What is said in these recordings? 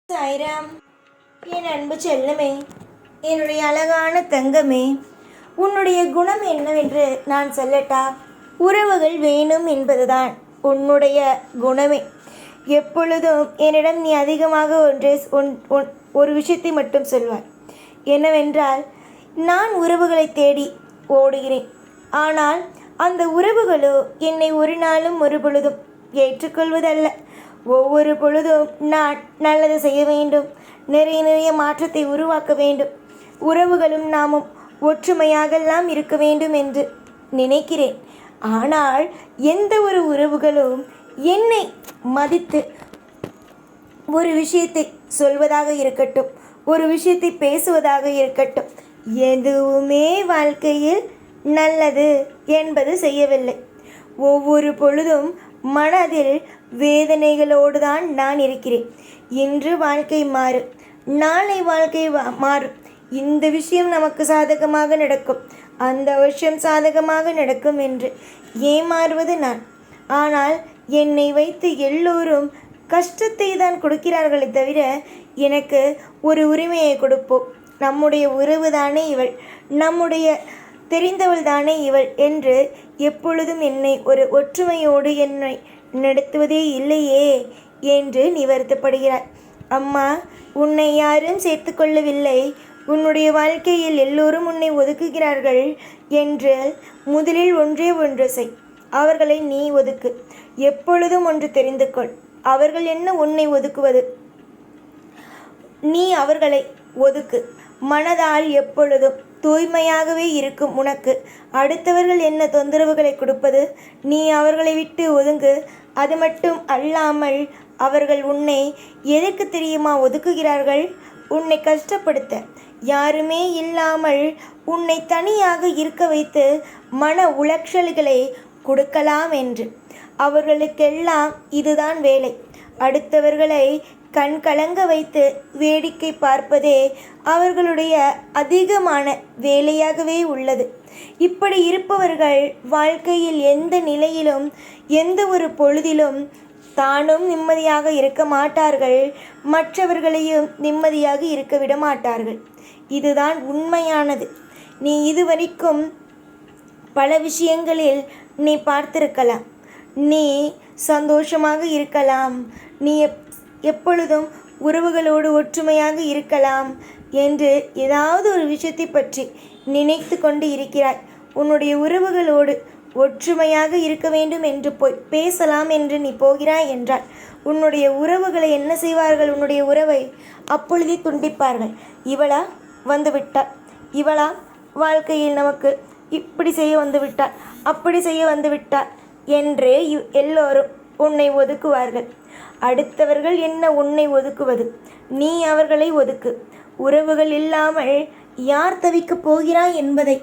சாய்ராம், என் அன்பு செல்லமே, என்னுடைய அழகான தங்கமே, உன்னுடைய குணம் என்னவென்று நான் சொல்லட்டா? உறவுகள் வேணும் என்பதுதான் உன்னுடைய குணமே. எப்பொழுதும் என்னிடம் நீ அதிகமாக ஒரு விஷயத்தை மட்டும் சொல்வாய். என்னவென்றால், நான் உறவுகளை தேடி ஓடுகிறேன். ஆனால் அந்த உறவுகளோ என்னை ஒரு நாளும் ஒரு பொழுதும் ஏற்றுக்கொள்வதல்ல. ஒவ்வொரு பொழுதும் நான் நல்லது செய்ய வேண்டும், நிறைய மாற்றத்தை உருவாக்க வேண்டும், உறவுகளும் நாமும் ஒற்றுமையாகலாம் இருக்க வேண்டும் என்று நினைக்கிறேன். ஆனால் எந்த ஒரு உறவுகளும் என்னை மதித்து ஒரு விஷயத்தை சொல்வதாக இருக்கட்டும், ஒரு விஷயத்தை பேசுவதாக இருக்கட்டும், எதுவுமே வாழ்க்கையில் நல்லது என்பது செய்யவில்லை. ஒவ்வொரு பொழுதும் மனதில் வேதனைகளோடு தான் நான் இருக்கிறேன். இன்று வாழ்க்கை மாறும், நாளை வாழ்க்கை மாறும். இந்த விஷயம் நமக்கு சாதகமாக நடக்கும், அந்த விஷயம் சாதகமாக நடக்கும் என்று ஏமாறுவது நான். ஆனால் என்னை வைத்து எல்லோரும் கஷ்டத்தை தான் கொடுக்கிறார்களே தவிர எனக்கு ஒரு உரிமையை கொடுப்போம். நம்முடைய உறவு தானே இவள், நம்முடைய தெரிந்தவள் தானே இவள் என்று எப்பொழுதும் என்னை ஒரு ஒற்றுமையோடு என்னை நடத்துவதே இல்லையே என்று நீ வருத்தப்படுகிறாய். அம்மா, உன்னை யாரும் சேர்த்து கொள்ளவில்லை, உன்னுடைய வாழ்க்கையில் எல்லோரும் உன்னை ஒதுக்குகிறார்கள் என்று முதலில் ஒன்று செய். அவர்களை நீ ஒதுக்கு. எப்பொழுதும் ஒன்று தெரிந்து கொள், அவர்கள் என்ன உன்னை ஒதுக்குவது? நீ அவர்களை ஒதுக்கு. மனதால் எப்பொழுதும் தூய்மையாகவே இருக்கும் உனக்கு அடுத்தவர்கள் என்ன தொந்தரவுகளை கொடுப்பது? நீ அவர்களை விட்டு ஒதுங்கு. அது மட்டும் அல்லாமல் அவர்கள் உன்னை எதற்கு தெரியுமா ஒதுக்குகிறார்கள்? உன்னை கஷ்டப்படுத்த, யாருமே இல்லாமல் உன்னை தனியாக இருக்க வைத்து மன உளைச்சல்களை கொடுக்கலாம் என்று. அவர்களுக்கெல்லாம் இதுதான் வேலை. அடுத்தவர்களை கண் கலங்க வைத்து வேடிக்கை பார்ப்பதே அவர்களுடைய அதிகமான வேலையாகவே உள்ளது. இப்படி இருப்பவர்கள் வாழ்க்கையில் எந்த நிலையிலும் எந்த ஒரு பொழுதிலும் தானும் நிம்மதியாக இருக்க மாட்டார்கள், மற்றவர்களையும் நிம்மதியாக இருக்க விட மாட்டார்கள். இதுதான் உண்மையானது. நீ இதுவரைக்கும் பல விஷயங்களில் நீ பார்த்திருக்கலாம். நீ சந்தோஷமாக இருக்கலாம், நீ எப்பொழுதும் உறவுகளோடு ஒற்றுமையாக இருக்கலாம் என்று ஏதாவது ஒரு விஷயத்தை பற்றி நினைத்து கொண்டு இருக்கிறாய். உன்னுடைய உறவுகளோடு ஒற்றுமையாக இருக்க வேண்டும் என்று போய் பேசலாம் என்று நீ போகிறாய் என்றால் உன்னுடைய உறவுகளை என்ன செய்வார்கள்? உன்னுடைய உறவை அப்பொழுதே துண்டிப்பார்கள். இவளா வந்துவிட்டாள், இவளா வாழ்க்கையில் நமக்கு இப்படி செய்ய வந்துவிட்டாள், அப்படி செய்ய வந்துவிட்டாள் என்று எல்லோரும் உன்னை ஒதுக்குவார்கள். அடுத்தவர்கள் என்ன உன்னை ஒதுக்குவது? நீ அவர்களை ஒதுக்கு. உறவுகள் இல்லாமல் யார் தவிக்கப் போகிறாய் என்பதை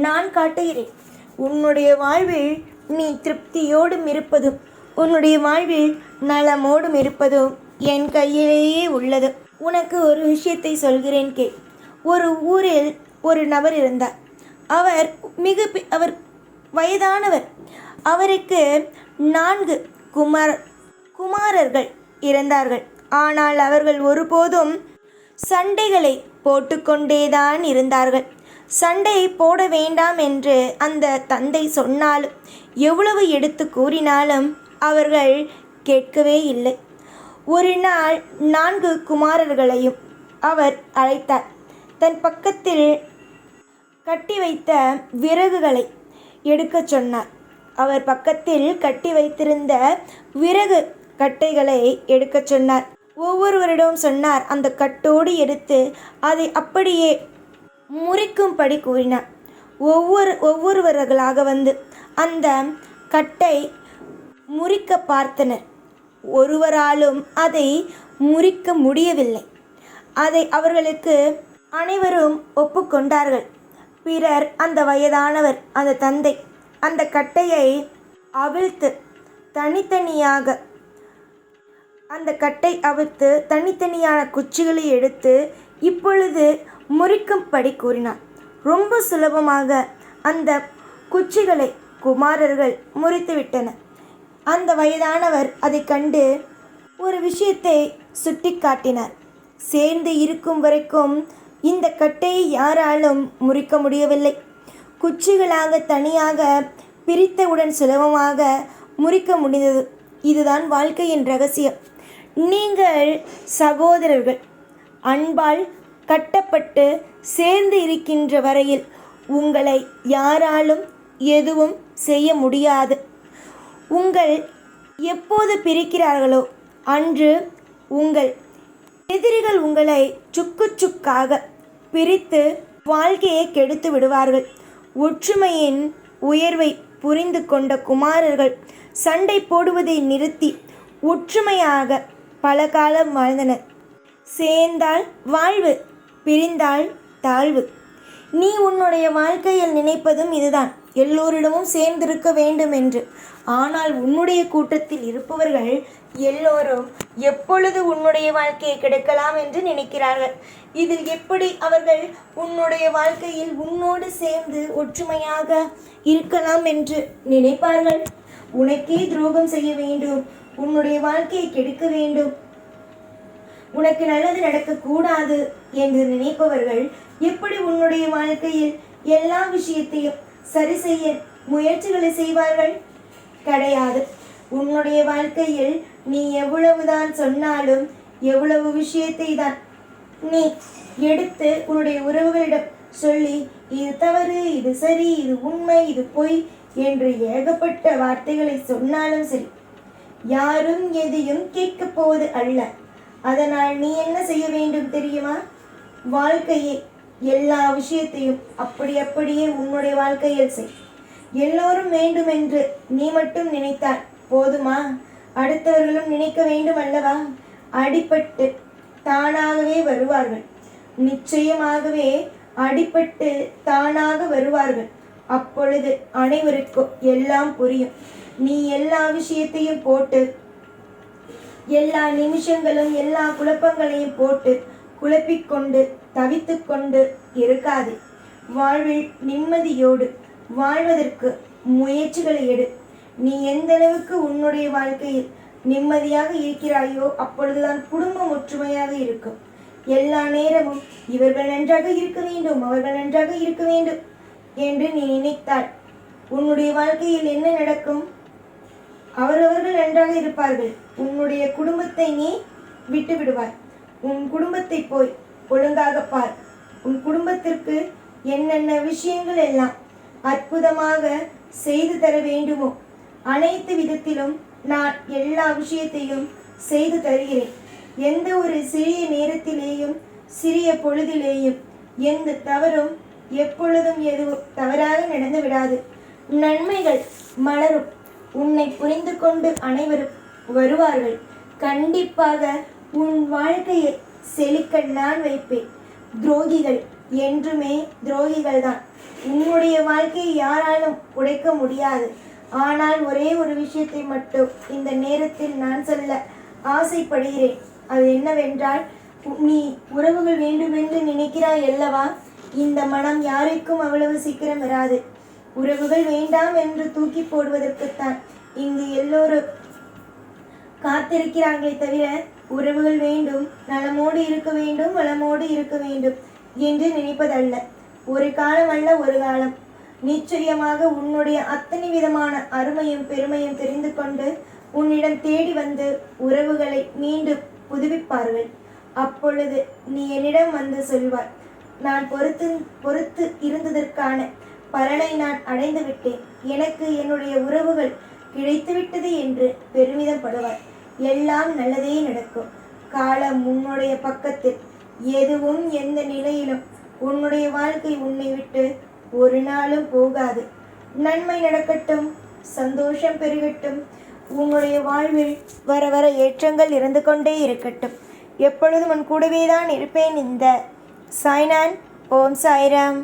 நான் காட்டுகிறேன். உன்னுடைய வாழ்வில் நீ திருப்தியோடும் இருப்பதும் உன்னுடைய வாழ்வில் நலமோடும் இருப்பதும் என் கையிலேயே உள்ளது. உனக்கு ஒரு விஷயத்தை சொல்கிறேன் கே. ஒரு ஊரில் ஒரு நபர் இருந்தார். அவர் வயதானவர். அவருக்கு 4 குமாரர்கள் இருந்தார்கள். ஆனால் அவர்கள் ஒருபோதும் சண்டைகளை போட்டுக்கொண்டேதான் இருந்தார்கள். சண்டை போட வேண்டாம் என்று அந்த தந்தை சொன்னாலும் எவ்வளவு எடுத்து கூறினாலும் அவர்கள் கேட்கவே இல்லை. ஒரு நாள் 4 குமாரர்களையும் அவர் அழைத்தார். தன் பக்கத்தில் கட்டி வைத்த விறகுகளை எடுக்கச் சொன்னார். அவர் பக்கத்தில் கட்டி வைத்திருந்த விறகு கட்டைகளை எடுக்கச் சொன்னார். ஒவ்வொருவரிடம் சொன்னார். அந்த கட்டோடு எடுத்து அதை அப்படியே முறிக்கும்படி கூறினார். ஒவ்வொருவர்களாக வந்து அந்த கட்டை முறிக்க பார்த்தனர். ஒருவராலும் அதை முறிக்க முடியவில்லை. அதை அவர்களுக்கு அனைவரும் ஒப்புக்கொண்டார்கள். பிறர் அந்த வயதானவர், அந்த தந்தை, அந்த கட்டையை அவிழ்த்து தனித்தனியான குச்சிகளை எடுத்து இப்பொழுது முறிக்கும்படி கூறினார். ரொம்ப சுலபமாக அந்த குச்சிகளை குமாரர்கள் முறித்துவிட்டனர். அந்த வயதானவர் அதை கண்டு ஒரு விஷயத்தை சுட்டி காட்டினார். சேர்ந்து இருக்கும் வரைக்கும் இந்த கட்டையை யாராலும் முறிக்க முடியவில்லை. குச்சிகளாக தனியாக பிரித்தவுடன் சுலபமாக முறிக்க முடிந்தது. இதுதான் வாழ்க்கையின் ரகசியம். நீங்கள் சகோதரர்கள் அன்பால் கட்டப்பட்டு சேர்ந்து இருக்கின்ற வரையில் உங்களை யாராலும் எதுவும் செய்ய முடியாது. உங்கள் எப்போது பிரிக்கிறார்களோ அன்று உங்கள் எதிரிகள் உங்களை சுக்கு சுக்காக பிரித்து வாழ்க்கையை கெடுத்து விடுவார்கள். ஒற்றுமையின் உயர்வை புரிந்து கொண்ட குமாரர்கள் சண்டை போடுவதை நிறுத்தி ஒற்றுமையாக பல காலம் வாழ்ந்தனர். சேர்ந்தால் வாழ்வு, பிரிந்தால் தாழ்வு. நீ உன்னுடைய வாழ்க்கையில் நினைப்பதும் இதுதான், எல்லோரிடமும் சேர்ந்திருக்க வேண்டும் என்று. ஆனால் உன்னுடைய கூட்டத்தில் இருப்பவர்கள் எல்லோரும் எப்பொழுது உன்னுடைய வாழ்க்கையை கெடுக்கலாம் என்று நினைக்கிறார்கள். இதில் எப்படி அவர்கள் உன்னுடைய வாழ்க்கையில் உன்னோடு சேர்ந்து ஒற்றுமையாக இருக்கலாம் என்று நினைப்பார்கள்? உனக்கே துரோகம் செய்ய வேண்டும், உன்னுடைய வாழ்க்கையை கெடுக்க வேண்டும், உனக்கு நல்லது நடக்கக்கூடாது என்று நினைப்பவர்கள் எப்படி உன்னுடைய வாழ்க்கையில் எல்லா விஷயத்தையும் சரி செய்ய முயற்சிகளை செய்வார்கள்? கிடையாது. உன்னுடைய வாழ்க்கையில் நீ எவ்வளவுதான் சொன்னாலும், எவ்வளவு விஷயத்தை தான் நீ எடுத்து உன்னுடைய உறவுகளிடம் சொல்லி இது தவறு, இது சரி, இது உண்மை, இது பொய் என்று ஏகப்பட்ட வார்த்தைகளை சொன்னாலும் சரி, யாரும் எதையும் கேட்கப் போவது அல்ல. அதனால் நீ என்ன செய்ய வேண்டும் தெரியுமா? வாழ்க்கையை எல்லா விஷயத்தையும் அப்படியே உன்னுடைய வாழ்க்கையில் செய். எல்லோரும் வேண்டும் என்று நீ மட்டும் நினைத்தால் போதுமா? அடுத்தவர்களும் நினைக்க வேண்டும் அல்லவா? அடிபட்டு தானாகவே வருவார்கள். நிச்சயமாகவே அடிபட்டு தானாக வருவார்கள். அப்பொழுது அனைவருக்கும் எல்லாம் புரியும். நீ எல்லா விஷயத்தையும் போட்டு, எல்லா நிமிஷங்களும் எல்லா குழப்பங்களையும் போட்டு குழப்பிக்கொண்டு தவித்து கொண்டு இருக்காது. வாழ்வில் நிம்மதியோடு வாழ்வதற்கு முயற்சிகளை எடு. நீ எந்த அளவுக்கு உன்னுடைய வாழ்க்கையில் நிம்மதியாக இருக்கிறாயோ அப்பொழுதுதான் குடும்பம் ஒற்றுமையாக இருக்கும். எல்லா நேரமும் இவர்கள் நன்றாக இருக்க வேண்டும், அவர்கள் நன்றாக இருக்க வேண்டும் என்று நீ நினைத்தால் உன்னுடைய வாழ்க்கையில் என்ன நடக்கும்? அவரவர்கள் நன்றாக இருப்பார்கள். உன்னுடைய குடும்பத்தை நீ விட்டு விடுவாய். உன் குடும்பத்தை போய் ஒழுங்காக பார். உன் குடும்பத்திற்கு என்னென்ன விஷயங்கள் எல்லாம் அற்புதமாக செய்து தர வேண்டுமோ அனைத்து விதத்திலும் நான் எல்லா விஷயத்தையும் செய்து தருகிறேன். எந்த ஒரு சிறிய நேரத்திலேயும் சிறிய பொழுதிலேயும் எந்த தவறும் எப்பொழுதும் எதுவும் தவறாக நடந்து விடாது. நன்மைகள் மலரும். உன்னை புரிந்து கொண்டு அனைவரும் வருவார்கள். கண்டிப்பாக உன் வாழ்க்கையை செழிக்க நான் வைப்பேன். துரோகிகள் என்றுமே துரோகிகள் தான். உன்னுடைய வாழ்க்கையை யாராலும் உடைக்க முடியாது. ஆனால் ஒரே ஒரு விஷயத்தை மட்டும் இந்த நேரத்தில் நான் சொல்ல ஆசைப்படுகிறேன். அது என்னவென்றால், நீ உறவுகள் வேண்டுமென்று நினைக்கிறாய் அல்லவா? இந்த மனம் யாருக்கும் அவ்வளவு சீக்கிரம் வராது. உறவுகள் வேண்டாம் என்று தூக்கி போடுவதற்குத்தான் இங்கு எல்லோரும் காத்திருக்கிறாங்களே தவிர உறவுகள் வேண்டும், நலமோடு இருக்க வேண்டும், வளமோடு இருக்க வேண்டும் என்று நினைப்பதல்ல. ஒரு காலம் அல்ல, ஒரு காலம் நிச்சயமாக உன்னுடைய அத்தனை விதமான அருமையும் பெருமையும் தெரிந்து கொண்டு உன்னிடம் தேடி வந்து உறவுகளை மீண்டும் புதுப்பிப்பார்கள். அப்பொழுது நீ என்னிடம் வந்து சொல்வாய், நான் பொறுத்து இருந்ததற்கான பலனை நான் அடைந்து விட்டேன், எனக்கு என்னுடைய உறவுகள் கிடைத்துவிட்டது என்று பெருமிதப்படுவார். எல்லாம் நல்லதே நடக்கும். காலம் உன்னுடைய பக்கத்தில். எதுவும் எந்த நிலையிலும் உன்னுடைய வாழ்க்கை உன்னை விட்டு ஒரு நாளும் போகாது. நன்மை நடக்கட்டும், சந்தோஷம் பெருகட்டும். உன்னுடைய வாழ்வில் வர வர ஏற்றங்கள் இருந்து கொண்டே இருக்கட்டும். எப்பொழுதும் உன் கூடவே தான் இருப்பேன். இந்த சாய்நான். ஓம் சாய்ராம்.